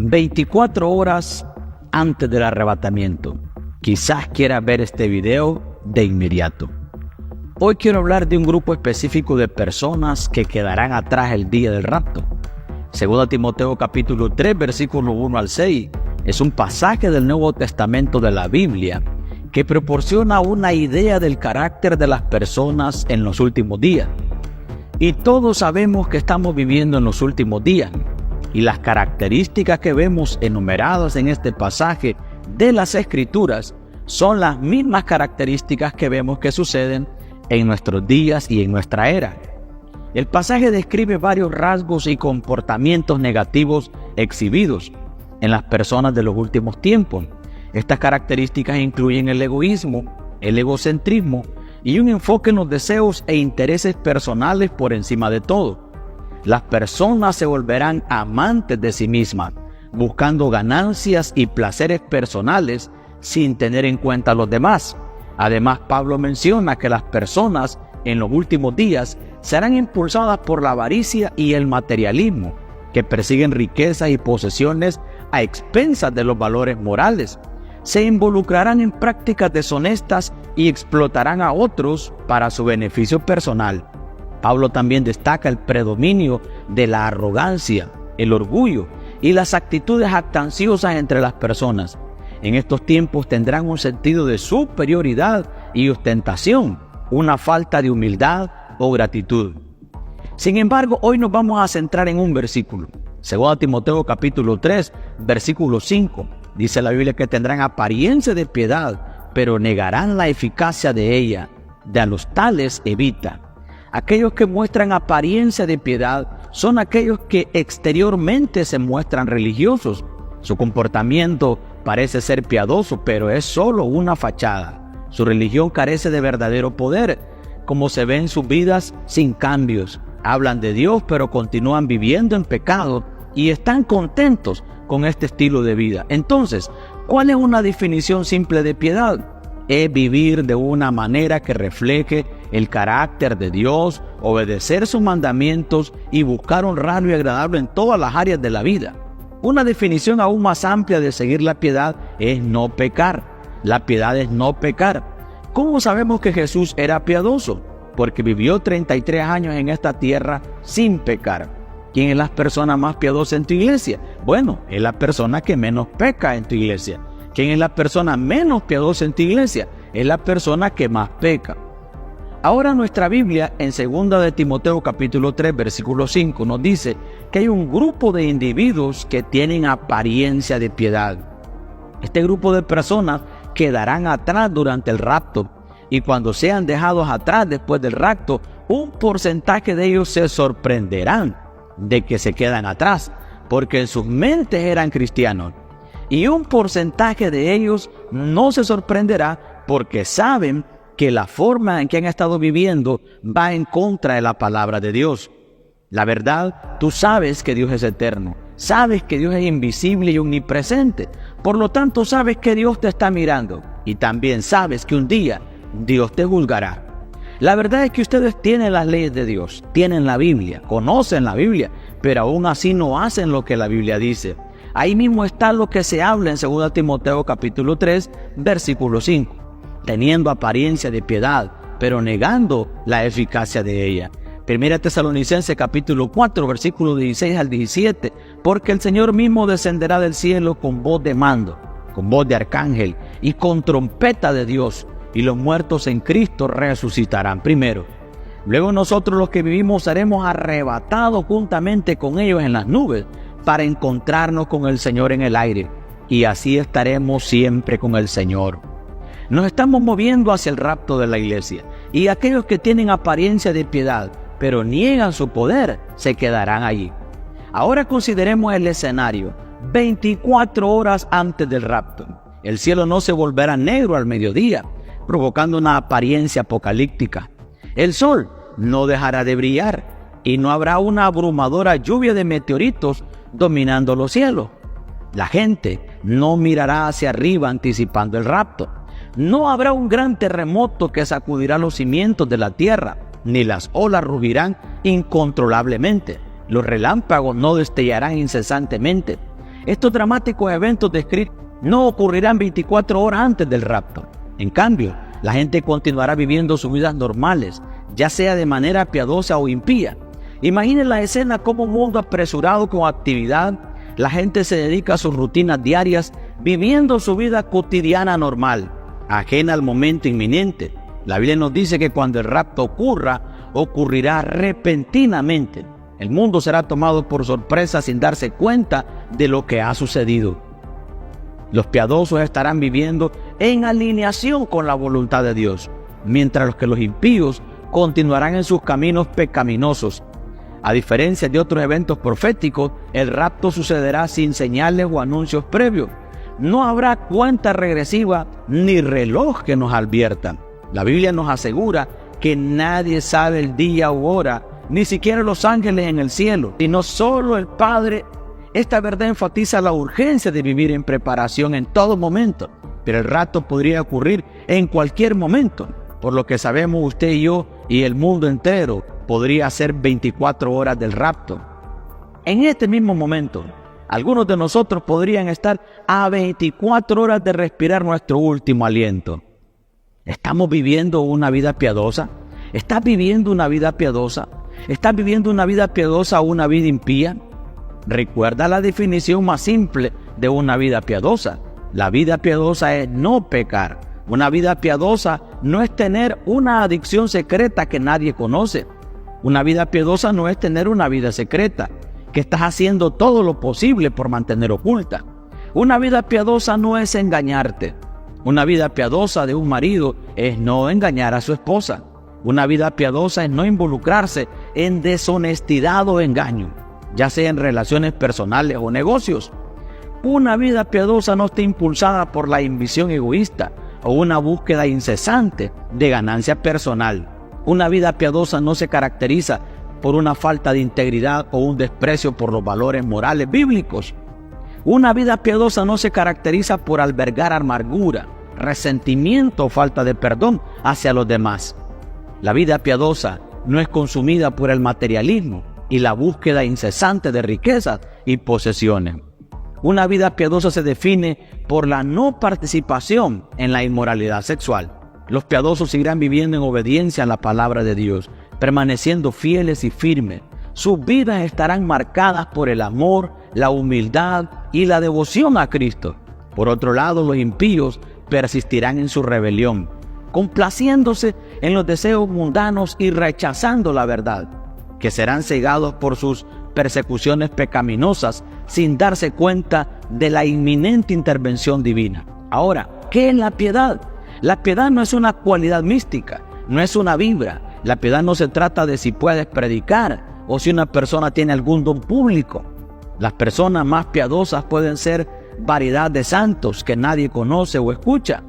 24 horas antes del arrebatamiento. Quizás quieras ver este video de inmediato. Hoy quiero hablar de un grupo específico de personas que quedarán atrás el día del rapto. Según Timoteo capítulo 3, versículo 1 al 6, es un pasaje del Nuevo Testamento de la Biblia que proporciona una idea del carácter de las personas en los últimos días. Y todos sabemos que estamos viviendo en los últimos días, y las características que vemos enumeradas en este pasaje de las Escrituras son las mismas características que vemos que suceden en nuestros días y en nuestra era. El pasaje describe varios rasgos y comportamientos negativos exhibidos en las personas de los últimos tiempos. Estas características incluyen el egoísmo, el egocentrismo y un enfoque en los deseos e intereses personales por encima de todo. Las personas se volverán amantes de sí mismas, buscando ganancias y placeres personales sin tener en cuenta a los demás. Además, Pablo menciona que las personas en los últimos días serán impulsadas por la avaricia y el materialismo, que persiguen riquezas y posesiones a expensas de los valores morales. Se involucrarán en prácticas deshonestas y explotarán a otros para su beneficio personal. Pablo también destaca el predominio de la arrogancia, el orgullo y las actitudes jactanciosas entre las personas. En estos tiempos tendrán un sentido de superioridad y ostentación, una falta de humildad o gratitud. Sin embargo, hoy nos vamos a centrar en un versículo. Según Timoteo capítulo 3, versículo 5, dice la Biblia que tendrán apariencia de piedad, pero negarán la eficacia de ella. De a los tales evita. Aquellos que muestran apariencia de piedad son aquellos que exteriormente se muestran religiosos. Su comportamiento parece ser piadoso, pero es solo una fachada. Su religión carece de verdadero poder, como se ve en sus vidas sin cambios. Hablan de Dios, pero continúan viviendo en pecado y están contentos con este estilo de vida. Entonces, ¿cuál es una definición simple de piedad? Es vivir de una manera que refleje el carácter de Dios, obedecer sus mandamientos y buscar honrarlo y agradable en todas las áreas de la vida. Una definición aún más amplia de seguir la piedad es no pecar. La piedad es no pecar. ¿Cómo sabemos que Jesús era piadoso? Porque vivió 33 años en esta tierra sin pecar. ¿Quién es la persona más piadosa en tu iglesia? Bueno, es la persona que menos peca en tu iglesia. ¿Quién es la persona menos piadosa en tu iglesia? Es la persona que más peca. Ahora nuestra Biblia en 2 de Timoteo capítulo 3 versículo 5 nos dice que hay un grupo de individuos que tienen apariencia de piedad. Este grupo de personas quedarán atrás durante el rapto, y cuando sean dejados atrás después del rapto, un porcentaje de ellos se sorprenderán de que se quedan atrás, porque en sus mentes eran cristianos. Y un porcentaje de ellos no se sorprenderá porque saben que la forma en que han estado viviendo va en contra de la palabra de Dios. La verdad, tú sabes que Dios es eterno, sabes que Dios es invisible y omnipresente, por lo tanto sabes que Dios te está mirando y también sabes que un día Dios te juzgará. La verdad es que ustedes tienen las leyes de Dios, tienen la Biblia, conocen la Biblia, pero aún así no hacen lo que la Biblia dice. Ahí mismo está lo que se habla en 2 Timoteo capítulo 3, versículo 5. Teniendo apariencia de piedad, pero negando la eficacia de ella. 1 Tesalonicenses capítulo 4, versículo 16 al 17. Porque el Señor mismo descenderá del cielo con voz de mando, con voz de arcángel y con trompeta de Dios, y los muertos en Cristo resucitarán primero. Luego nosotros los que vivimos seremos arrebatados juntamente con ellos en las nubes para encontrarnos con el Señor en el aire, y así estaremos siempre con el Señor. Nos estamos moviendo hacia el rapto de la iglesia, y aquellos que tienen apariencia de piedad, pero niegan su poder, se quedarán allí. Ahora consideremos el escenario. 24 horas antes del rapto, el cielo no se volverá negro al mediodía, provocando una apariencia apocalíptica. El sol no dejará de brillar, y no habrá una abrumadora lluvia de meteoritos dominando los cielos. La gente no mirará hacia arriba anticipando el rapto. No habrá un gran terremoto que sacudirá los cimientos de la tierra, ni las olas rugirán incontrolablemente. Los relámpagos no destellarán incesantemente. Estos dramáticos eventos descritos no ocurrirán 24 horas antes del rapto. En cambio, la gente continuará viviendo sus vidas normales, ya sea de manera piadosa o impía. Imaginen la escena como un mundo apresurado con actividad. La gente se dedica a sus rutinas diarias, viviendo su vida cotidiana normal, ajena al momento inminente. La Biblia nos dice que cuando el rapto ocurrirá repentinamente. El mundo será tomado por sorpresa sin darse cuenta de lo que ha sucedido. Los piadosos estarán viviendo en alineación con la voluntad de Dios, mientras que los impíos continuarán en sus caminos pecaminosos. A diferencia de otros eventos proféticos, el rapto sucederá sin señales o anuncios previos. No habrá cuenta regresiva ni reloj que nos adviertan. La Biblia nos asegura que nadie sabe el día u hora, ni siquiera los ángeles en el cielo, sino solo el Padre. Esta verdad enfatiza la urgencia de vivir en preparación en todo momento, pero el rapto podría ocurrir en cualquier momento. Por lo que sabemos usted y yo y el mundo entero, podría ser 24 horas del rapto. En este mismo momento, algunos de nosotros podrían estar a 24 horas de respirar nuestro último aliento. ¿Estamos viviendo una vida piadosa? ¿Estás viviendo una vida piadosa? ¿Estás viviendo una vida piadosa o una vida impía? Recuerda la definición más simple de una vida piadosa. La vida piadosa es no pecar. Una vida piadosa no es tener una adicción secreta que nadie conoce. Una vida piadosa no es tener una vida secreta que estás haciendo todo lo posible por mantener oculta. Una vida piadosa no es engañarte. Una vida piadosa de un marido es no engañar a su esposa. Una vida piadosa es no involucrarse en deshonestidad o engaño, ya sea en relaciones personales o negocios. Una vida piadosa no está impulsada por la ambición egoísta o una búsqueda incesante de ganancia personal. Una vida piadosa no se caracteriza por una falta de integridad o un desprecio por los valores morales bíblicos. Una vida piadosa no se caracteriza por albergar amargura, resentimiento o falta de perdón hacia los demás. La vida piadosa no es consumida por el materialismo y la búsqueda incesante de riquezas y posesiones. Una vida piadosa se define por la no participación en la inmoralidad sexual. Los piadosos seguirán viviendo en obediencia a la palabra de Dios, permaneciendo fieles y firmes. Sus vidas estarán marcadas por el amor, la humildad y la devoción a Cristo. Por otro lado, los impíos persistirán en su rebelión, complaciéndose en los deseos mundanos y rechazando la verdad, que serán cegados por sus persecuciones pecaminosas sin darse cuenta de la inminente intervención divina. Ahora, ¿qué es la piedad? La piedad no es una cualidad mística, no es una vibra. La piedad no se trata de si puedes predicar o si una persona tiene algún don público. Las personas más piadosas pueden ser variedad de santos que nadie conoce o escucha.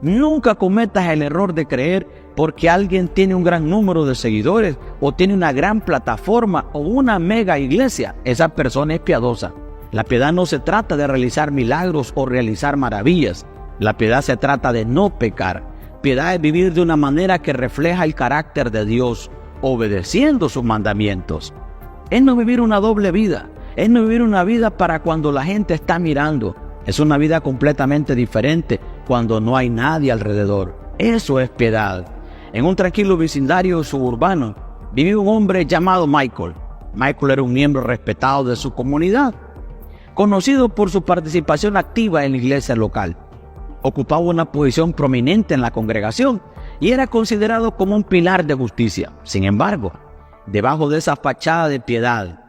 Nunca cometas el error de creer porque alguien tiene un gran número de seguidores o tiene una gran plataforma o una mega iglesia, esa persona es piadosa. La piedad no se trata de realizar milagros o realizar maravillas. La piedad se trata de no pecar. Piedad es vivir de una manera que refleja el carácter de Dios, obedeciendo sus mandamientos. Es no vivir una doble vida. Es no vivir una vida para cuando la gente está mirando. Es una vida completamente diferente cuando no hay nadie alrededor. Eso es piedad. En un tranquilo vecindario suburbano vivía un hombre llamado Michael. Michael era un miembro respetado de su comunidad, conocido por su participación activa en la iglesia local. Ocupaba una posición prominente en la congregación y era considerado como un pilar de justicia. Sin embargo, debajo de esa fachada de piedad,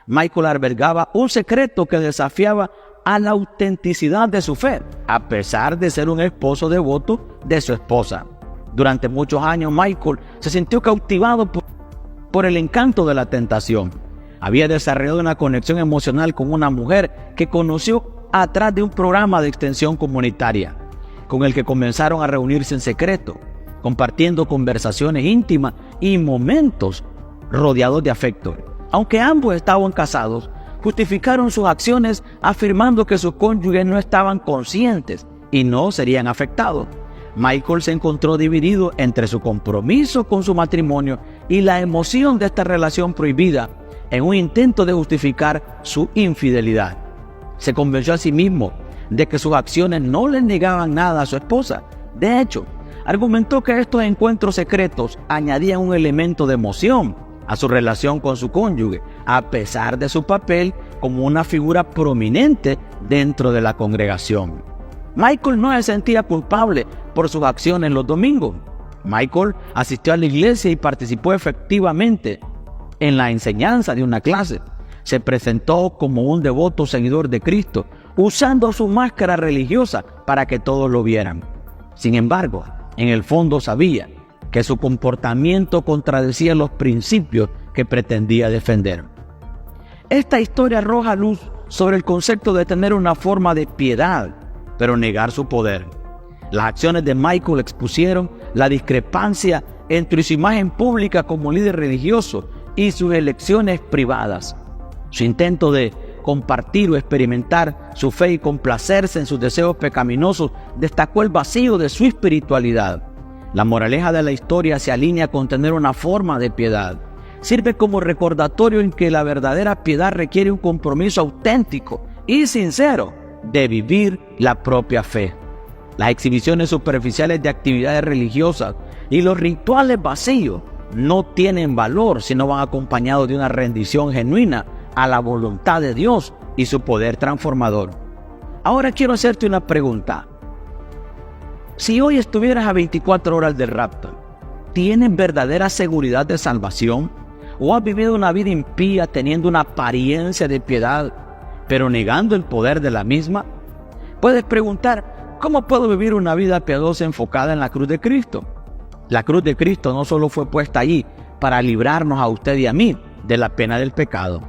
Michael albergaba un secreto que desafiaba a la autenticidad de su fe, a pesar de ser un esposo devoto de su esposa. Durante muchos años, Michael se sintió cautivado por el encanto de la tentación. Había desarrollado una conexión emocional con una mujer que conoció a través de un programa de extensión comunitaria, con el que comenzaron a reunirse en secreto, compartiendo conversaciones íntimas y momentos rodeados de afecto. Aunque ambos estaban casados, justificaron sus acciones afirmando que sus cónyuges no estaban conscientes y no serían afectados. Michael se encontró dividido entre su compromiso con su matrimonio y la emoción de esta relación prohibida en un intento de justificar su infidelidad. Se convenció a sí mismo de que sus acciones no le negaban nada a su esposa. De hecho, argumentó que estos encuentros secretos añadían un elemento de emoción a su relación con su cónyuge, a pesar de su papel como una figura prominente dentro de la congregación. Michael no se sentía culpable por sus acciones los domingos. Michael asistió a la iglesia y participó efectivamente en la enseñanza de una clase. Se presentó como un devoto seguidor de Cristo, usando su máscara religiosa para que todos lo vieran. Sin embargo, en el fondo sabía que su comportamiento contradecía los principios que pretendía defender. Esta historia arroja luz sobre el concepto de tener una forma de piedad, pero negar su poder. Las acciones de Michael expusieron la discrepancia entre su imagen pública como líder religioso y sus elecciones privadas. Su intento de compartir o experimentar su fe y complacerse en sus deseos pecaminosos destacó el vacío de su espiritualidad. La moraleja de la historia se alinea con tener una forma de piedad. Sirve como recordatorio en que la verdadera piedad requiere un compromiso auténtico y sincero de vivir la propia fe. Las exhibiciones superficiales de actividades religiosas y los rituales vacíos no tienen valor si no van acompañados de una rendición genuina a la voluntad de Dios y su poder transformador. Ahora quiero hacerte una pregunta. Si hoy estuvieras a 24 horas del rapto, ¿tienes verdadera seguridad de salvación? ¿O has vivido una vida impía teniendo una apariencia de piedad, pero negando el poder de la misma? Puedes preguntar, ¿cómo puedo vivir una vida piadosa enfocada en la cruz de Cristo? La cruz de Cristo no solo fue puesta allí para librarnos a usted y a mí de la pena del pecado,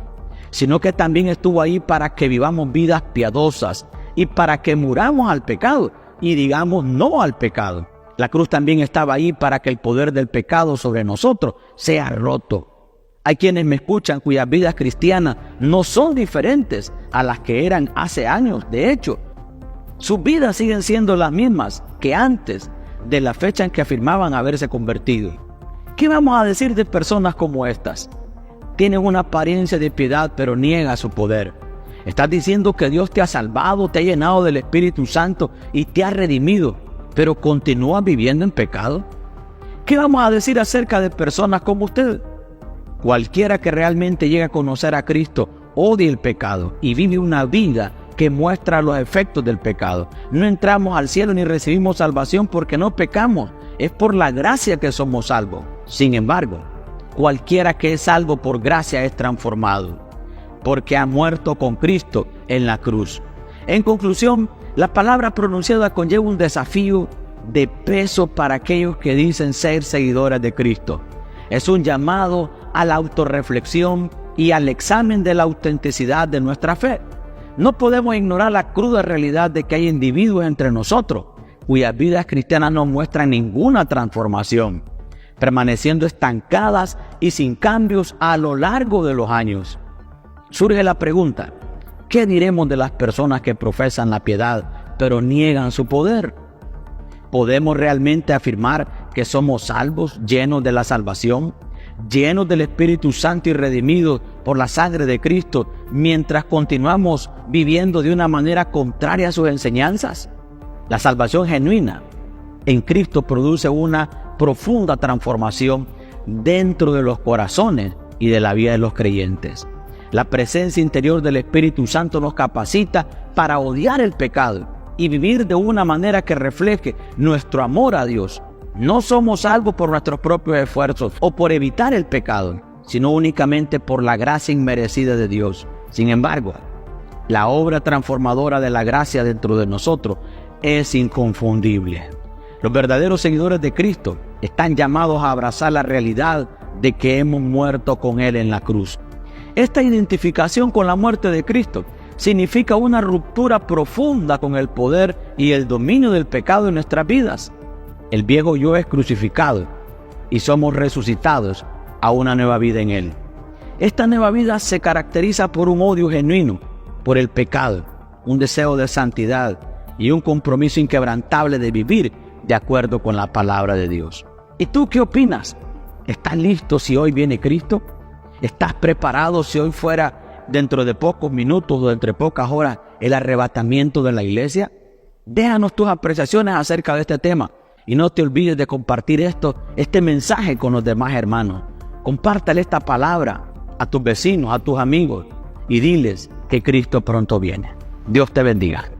sino que también estuvo ahí para que vivamos vidas piadosas y para que muramos al pecado y digamos no al pecado. La cruz también estaba ahí para que el poder del pecado sobre nosotros sea roto. Hay quienes me escuchan cuyas vidas cristianas no son diferentes a las que eran hace años. De hecho, sus vidas siguen siendo las mismas que antes de la fecha en que afirmaban haberse convertido. ¿Qué vamos a decir de personas como estas? Tienen una apariencia de piedad, pero niega su poder. Estás diciendo que Dios te ha salvado, te ha llenado del Espíritu Santo y te ha redimido, pero continúas viviendo en pecado. ¿Qué vamos a decir acerca de personas como usted? Cualquiera que realmente llegue a conocer a Cristo odia el pecado y vive una vida que muestra los efectos del pecado. No entramos al cielo ni recibimos salvación porque no pecamos. Es por la gracia que somos salvos. Sin embargo, cualquiera que es salvo por gracia es transformado, porque ha muerto con Cristo en la cruz. En conclusión, la palabra pronunciada conlleva un desafío de peso para aquellos que dicen ser seguidores de Cristo. Es un llamado a la autorreflexión y al examen de la autenticidad de nuestra fe. No podemos ignorar la cruda realidad de que hay individuos entre nosotros cuyas vidas cristianas no muestran ninguna transformación, permaneciendo estancadas y sin cambios a lo largo de los años. Surge la pregunta, ¿qué diremos de las personas que profesan la piedad pero niegan su poder? ¿Podemos realmente afirmar que somos salvos, llenos de la salvación, llenos del Espíritu Santo y redimidos por la sangre de Cristo, mientras continuamos viviendo de una manera contraria a sus enseñanzas? La salvación genuina en Cristo produce una profunda transformación dentro de los corazones y de la vida de los creyentes. La presencia interior del Espíritu Santo nos capacita para odiar el pecado y vivir de una manera que refleje nuestro amor a Dios. No somos salvos por nuestros propios esfuerzos o por evitar el pecado, sino únicamente por la gracia inmerecida de Dios. Sin embargo, la obra transformadora de la gracia dentro de nosotros es inconfundible. Los verdaderos seguidores de Cristo están llamados a abrazar la realidad de que hemos muerto con Él en la cruz. Esta identificación con la muerte de Cristo significa una ruptura profunda con el poder y el dominio del pecado en nuestras vidas. El viejo yo es crucificado y somos resucitados a una nueva vida en Él. Esta nueva vida se caracteriza por un odio genuino por el pecado, un deseo de santidad y un compromiso inquebrantable de vivir de acuerdo con la palabra de Dios. ¿Y tú qué opinas? ¿Estás listo si hoy viene Cristo? ¿Estás preparado si hoy fuera dentro de pocos minutos o dentro de pocas horas el arrebatamiento de la iglesia? Déjanos tus apreciaciones acerca de este tema y no te olvides de compartir este mensaje con los demás hermanos. Compártale esta palabra a tus vecinos, a tus amigos y diles que Cristo pronto viene. Dios te bendiga.